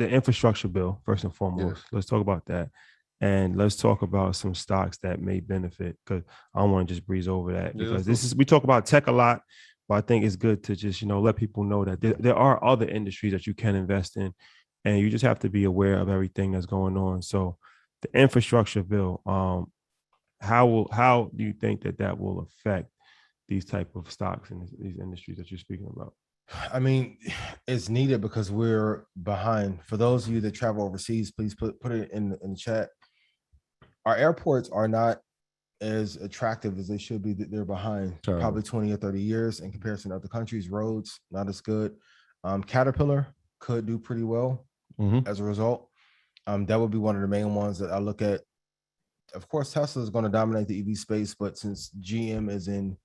The infrastructure bill, first and Yeah. foremost. Let's talk about that. And let's talk about some stocks that may benefit, because I don't want to just breeze over that, Yeah, because we talk about tech a lot, but I think it's good to just, let people know that there are other industries that you can invest in, and you just have to be aware of everything that's going on. So the infrastructure bill, how do you think that will affect these type of stocks and these industries that you're speaking about? I mean, it's needed because we're behind. For those of you that travel overseas, please put it in the chat. Our airports are not as attractive as they should be. They're behind probably 20 or 30 years in comparison to other countries. Roads not as good. Caterpillar could do pretty well as a result. That would be one of the main ones that I look at. Of course, Tesla is going to dominate the EV space, but since GM is in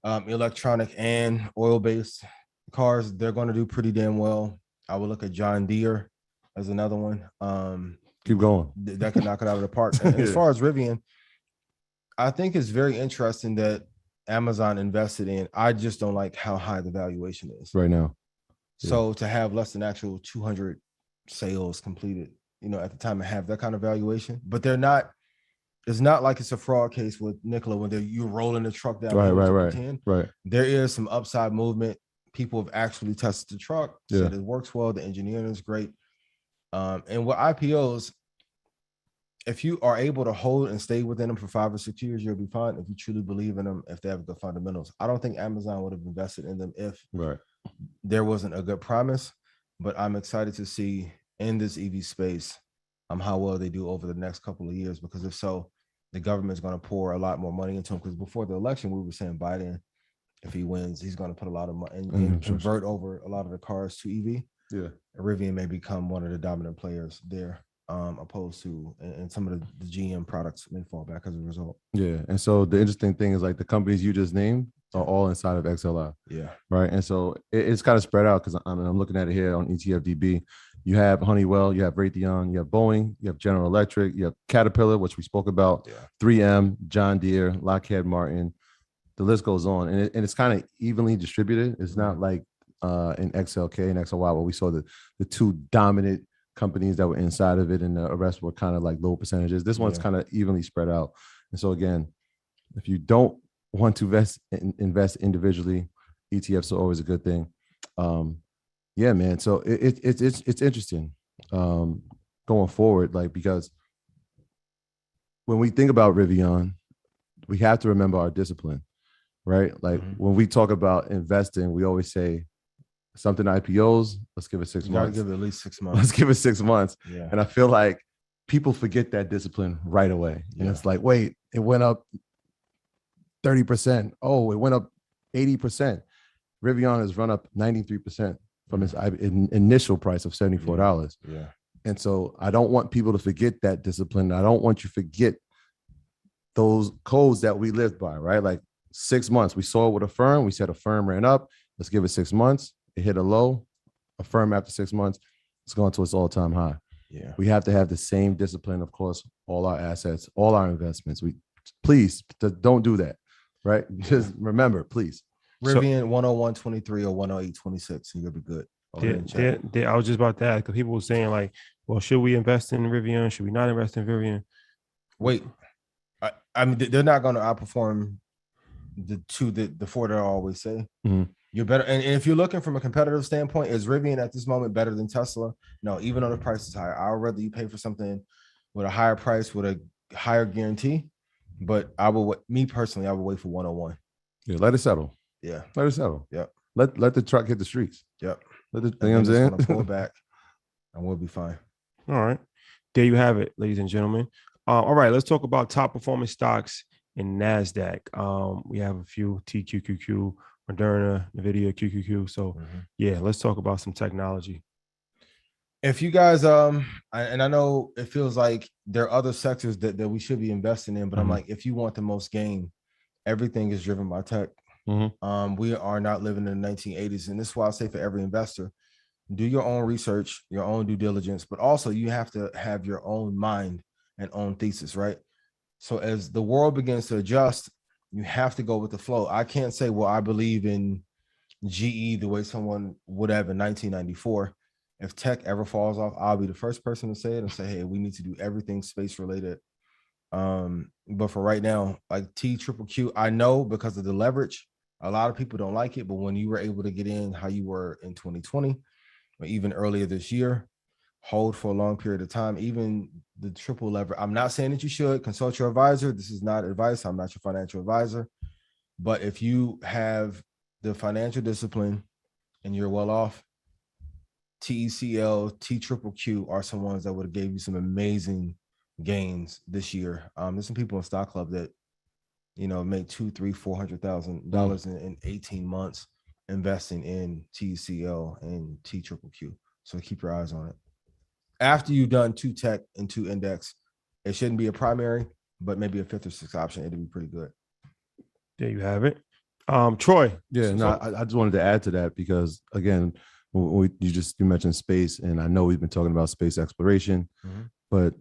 electronic and oil-based cars, they're going to do pretty damn well. I would look at John Deere as another one. Keep going. That could knock it out of the park. And as far as Rivian, I think it's very interesting that Amazon invested in. I just don't like how high the valuation is right now. So to have less than actual 200 sales completed, at the time, and have that kind of valuation, but they're not. It's not like it's a fraud case with Nikola when you're rolling the truck down. Right. There is some upside movement. People have actually tested the truck, said it works well. The engineering is great. And with IPOs, if you are able to hold and stay within them for 5 or 6 years, you'll be fine. If you truly believe in them, if they have good fundamentals, I don't think Amazon would have invested in them if there wasn't a good promise. But I'm excited to see in this EV space how well they do over the next couple of years, because if so, the government is going to pour a lot more money into them. Because before the election, we were saying Biden, if he wins, he's going to put a lot of money and convert over a lot of the cars to EV. Yeah, Rivian may become one of the dominant players there, opposed to, and some of the GM products may fall back as a result. Yeah, and so the interesting thing is, like, the companies you just named are all inside of XLI. Yeah, right. And so it's kind of spread out, because I'm looking at it here on ETFDB. You have Honeywell, you have Raytheon, you have Boeing, you have General Electric, you have Caterpillar, which we spoke about, 3M, John Deere, Lockheed Martin. The list goes on, and it's kind of evenly distributed. It's not like in XLK and XLY where we saw the two dominant companies that were inside of it, and the rest were kind of like low percentages. This one's kind of evenly spread out. And so again, if you don't want to invest individually, ETFs are always a good thing. Yeah, man. So it's interesting going forward, like, because when we think about Rivian, we have to remember our discipline, right? Like when we talk about investing, we always say something IPOs, let's give it 6 months. Give it at least 6 months. Let's give it 6 months. Yeah. And I feel like people forget that discipline right away. And it's like, wait, it went up 30%. Oh, it went up 80%. Rivian has run up 93% from its initial price of $74. Yeah. And so I don't want people to forget that discipline. I don't want you to forget those codes that we lived by, right? Like 6 months. We saw it with a firm. We said a firm ran up. Let's give it 6 months. It hit a low. A firm after 6 months, it's going to its all-time high. Yeah. We have to have the same discipline, of course, all our assets, all our investments. Please don't do that, right? Just remember, please. Rivian 101.23 or 108.26, and you'll be good. I was just about to ask, because people were saying, like, well, should we invest in Rivian? Should we not invest in Rivian? Wait, I mean, they're not going to outperform the four that I always say. Mm-hmm. You're better. And if you're looking from a competitive standpoint, is Rivian at this moment better than Tesla? No, even though the price is higher. I would rather you pay for something with a higher price, with a higher guarantee. But me personally, I would wait for 101. Yeah, let it settle. Yeah. Let it settle. Yep. Let the truck hit the streets. Yep. Let the things in. Pull back, and we'll be fine. All right. There you have it, ladies and gentlemen. All right, let's talk about top performing stocks in Nasdaq. We have a few: TQQQ, Moderna, Nvidia, QQQ. So yeah, let's talk about some technology. If you guys, and I know it feels like there are other sectors that we should be investing in, but I'm like, if you want the most gain, everything is driven by tech. We are not living in the 1980s, and this is why I say for every investor, do your own research, your own due diligence, but also you have to have your own mind and own thesis, right? So as the world begins to adjust, you have to go with the flow. I can't say, well, I believe in GE the way someone would have in 1994. If tech ever falls off, I'll be the first person to say it and say, hey, we need to do everything space related. But for right now, like TQQQ, I know because of the leverage, a lot of people don't like it. But when you were able to get in how you were in 2020 or even earlier this year, hold for a long period of time, even the triple lever. I'm not saying that you should consult your advisor. This is not advice. I'm not your financial advisor. But if you have the financial discipline and you're well off, TECL, TQQQ are some ones that would have gave you some amazing gains this year. There's some people in Stock Club that, you know, made $200,000-$400,000 in 18 months investing in TECL and TQQQ. So keep your eyes on it. After you've done 2 tech and 2 index, it shouldn't be a primary, but maybe a 5th or 6th option. It'd be pretty good. There you have it. Troy. Yeah, no, I just wanted to add to that because again, you mentioned space, and I know we've been talking about space exploration, but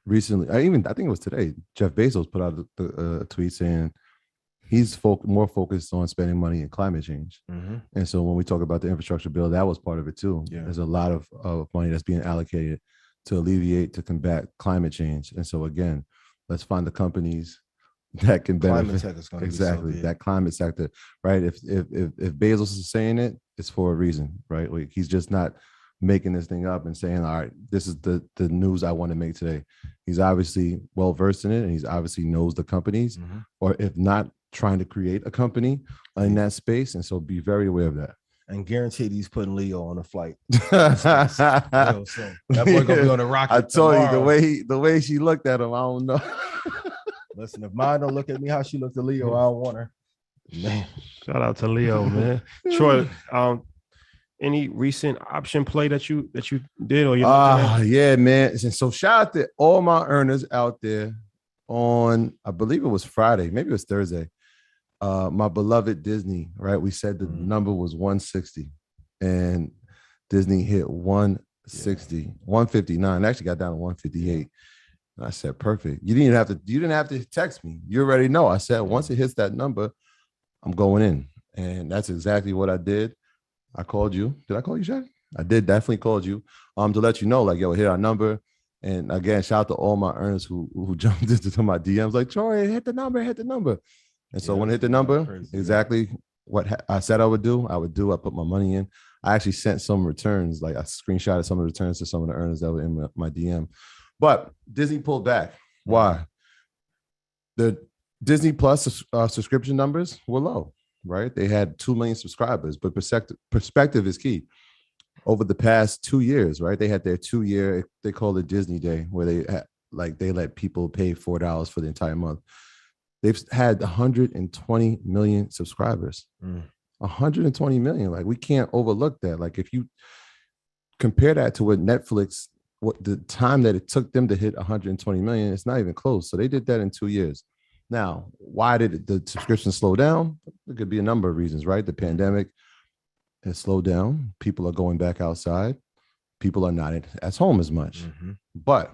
recently, I think it was today, Jeff Bezos put out a tweet saying he's more focused on spending money in climate change. And so when we talk about the infrastructure bill, that was part of it too. Yeah. There's a lot of money that's being allocated to combat climate change. And so again, let's find the companies that can benefit. Climate tech is going to be so that climate sector, right? If Bezos is saying it, it's for a reason, right? Like he's just not making this thing up and saying, all right, this is the news I want to make today. He's obviously well versed in it, and he's obviously knows the companies, or if not, trying to create a company in that space. And so be very aware of that. And guaranteed he's putting Leo on a flight. So that boy gonna be on a rocket. I told tomorrow. You the way she looked at him, I don't know. Listen, if mine don't look at me how she looked at Leo, I don't want her. Man. Shout out to Leo, man. Troy, any recent option play that you did or yeah, man. And so shout out to all my earners out there on, I believe it was Friday, maybe it was Thursday. My beloved Disney, right? We said the number was 160 and Disney hit 160, 159. Actually got down to 158. And I said, perfect. You didn't have to text me. You already know. I said, once it hits that number, I'm going in. And that's exactly what I did. I called you. Did I call you, Shaq? I did definitely called you to let you know, like, yo, hit our number. And again, shout out to all my earners who jumped into my DMs like, Troy, hit the number. And so when I hit the number, crazy, exactly what I said I would do. I put my money in. I actually sent some returns, like I screenshotted some of the returns to some of the earners that were in my DM. But Disney pulled back. Why? The Disney Plus subscription numbers were low, right? They had 2 million subscribers, but perspective is key. Over the past 2 years, right? They had their 2-year, they call it Disney Day, where they let people pay $4 for the entire month. They've had 120 million subscribers. 120 million. Like, we can't overlook that. Like, if you compare that to what Netflix, what the time that it took them to hit 120 million, it's not even close. So they did that in 2 years. Now, why did the subscription slow down? There could be a number of reasons, right? The pandemic has slowed down. People are going back outside. People are not at home as much. But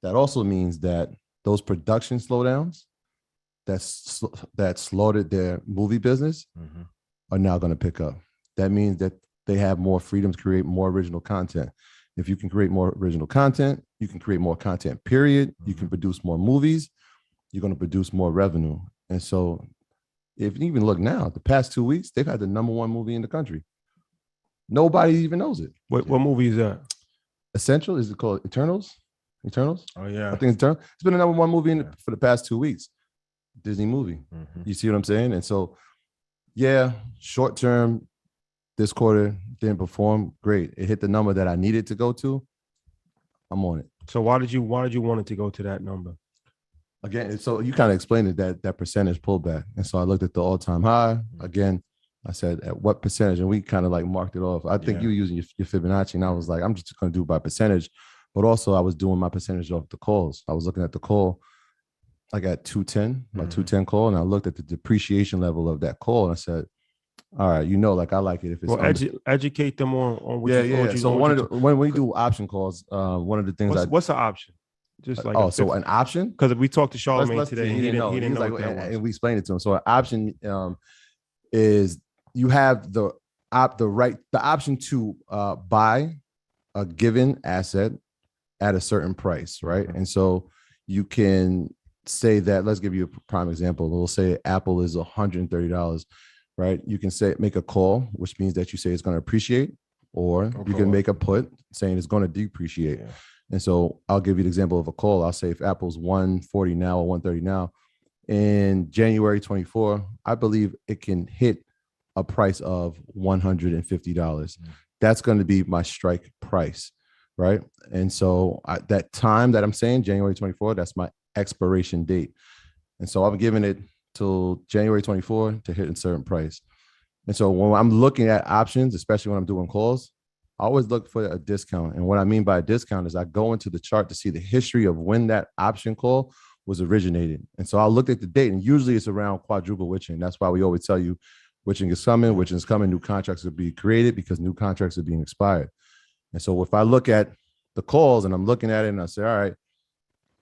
that also means that those production slowdowns that slaughtered their movie business are now going to pick up. That means that they have more freedom to create more original content. If you can create more original content, you can create more content, period. You can produce more movies. You're going to produce more revenue. And so if you even look now, the past 2 weeks, they've had the #1 movie in the country. Nobody even knows it. What movie is that? Essential? Is it called Eternals? Oh, yeah. I think it's Eternals. It's been the #1 movie for the past 2 weeks. Disney movie. You see what I'm saying? And so, yeah, short term, this quarter didn't perform great. It hit the number that I needed to go to. I'm on it. So why did you want it to go to that number? Again, so you kind of explained it, that percentage pullback. And so I looked at the all-time high. Again, I said, at what percentage? And we kind of like marked it off. I think you were using your Fibonacci, and I was like, I'm just going to do by percentage. But also I was doing my percentage off the calls. I was looking at the call, like at 210, my 210 call, and I looked at the depreciation level of that call, and I said, all right, I like it if it's educate them on what So when we do option calls, one of the things what's an option? Just like an option? Because we talked to Charlamagne today, and he didn't know like, what that was. And we explained it to him. So an option is you have the option to buy a given asset at a certain price, right? And so you can say that, let's give you a prime example. We'll say Apple is $130, right? You can say, make a call, which means that you say it's going to appreciate, or you can make a put saying it's going to depreciate. Yeah. And so I'll give you the example of a call. I'll say if Apple's 140 now or 130 now, in January 24, I believe it can hit a price of $150. That's going to be my strike price, right? And so that time that I'm saying, January 24, that's my expiration date. And so I'm giving it till January 24 to hit a certain price. And so when I'm looking at options, especially when I'm doing calls, I always look for a discount. And what I mean by a discount is I go into the chart to see the history of when that option call was originated. And so I'll look at the date, and usually it's around quadruple witching. That's why we always tell you witching is coming, new contracts are being created because new contracts are being expired. And so if I look at the calls and I'm looking at it and I say, all right,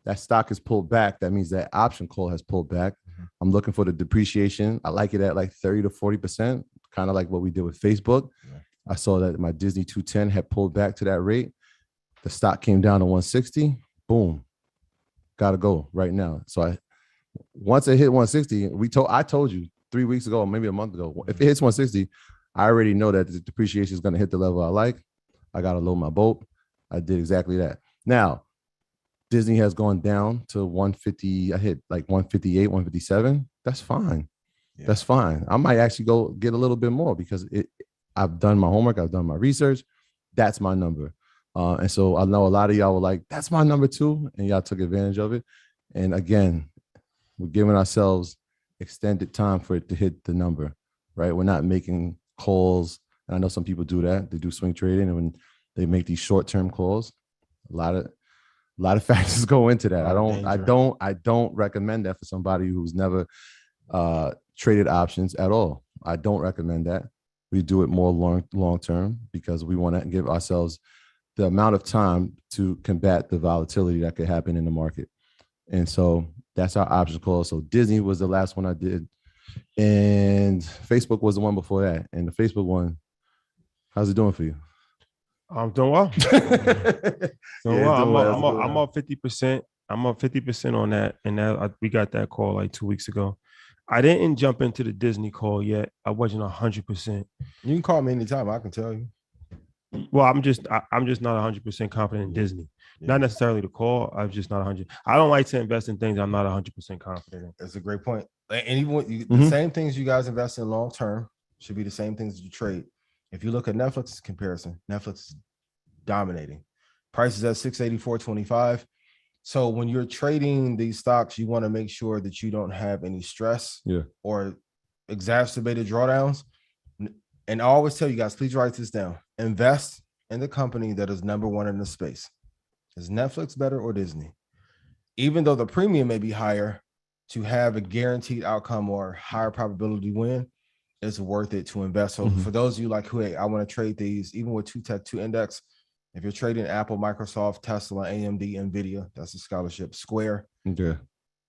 that stock is pulled back, that means that option call has pulled back. I'm looking for the depreciation. I like it at like 30 to 40%, kind of like what we did with Facebook. I saw that my Disney 210 had pulled back to that rate. The stock came down to 160. Boom. Got to go right now. So once it hit 160, I told you 3 weeks ago, maybe a month ago, if it hits 160, I already know that the depreciation is going to hit the level I like. I got to load my boat. I did exactly that. Now, Disney has gone down to 150. I hit like 158, 157. That's fine. Yeah. That's fine. I might actually go get a little bit more because I've done my homework. I've done my research. That's my number. And so I know a lot of y'all were like, that's my number too. And y'all took advantage of it. And again, we're giving ourselves extended time for it to hit the number, right? We're not making calls. And I know some people do that. They do swing trading. And when they make these short-term calls, a lot of factors go into that. I don't recommend that for somebody who's never traded options at all. I don't recommend that. We do it more long term because we want to give ourselves the amount of time to combat the volatility that could happen in the market. And so that's our option call. So Disney was the last one I did, and Facebook was the one before that. And the Facebook one, how's it doing for you? I'm doing well. I'm up 50%. I'm up 50% on that. And we got that call like 2 weeks ago. I didn't jump into the Disney call yet. I wasn't 100%. You can call me anytime. I can tell you. Well, I'm just not 100% confident in Disney. Yeah. Not necessarily the call. I'm just not 100. I don't like to invest in things I'm not 100% confident in. That's a great point. And even the same things you guys invest in long term should be the same things that you trade. If you look at Netflix's comparison, Netflix is dominating. Price is at $684.25. So when you're trading these stocks, you want to make sure that you don't have any stress or exacerbated drawdowns. And I always tell you guys, please write this down. Invest in the company that is number one in the space. Is Netflix better or Disney? Even though the premium may be higher, to have a guaranteed outcome or higher probability win, it's worth it to invest. So for those of you like, hey, I want to trade these, even with two index, if you're trading Apple, Microsoft, Tesla, AMD, NVIDIA, that's a scholarship. Square. Okay.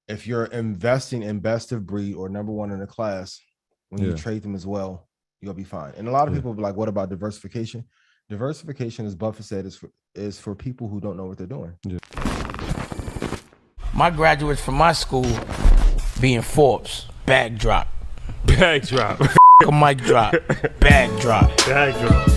If you're investing in best of breed or number one in the class, when you trade them as well, you'll be fine. And a lot of people will be like, what about diversification? Diversification, as Buffett said, is for people who don't know what they're doing. Yeah. My graduates from my school being Forbes, bag drop. Bag drop. A mic drop, bag drop. Bag drop.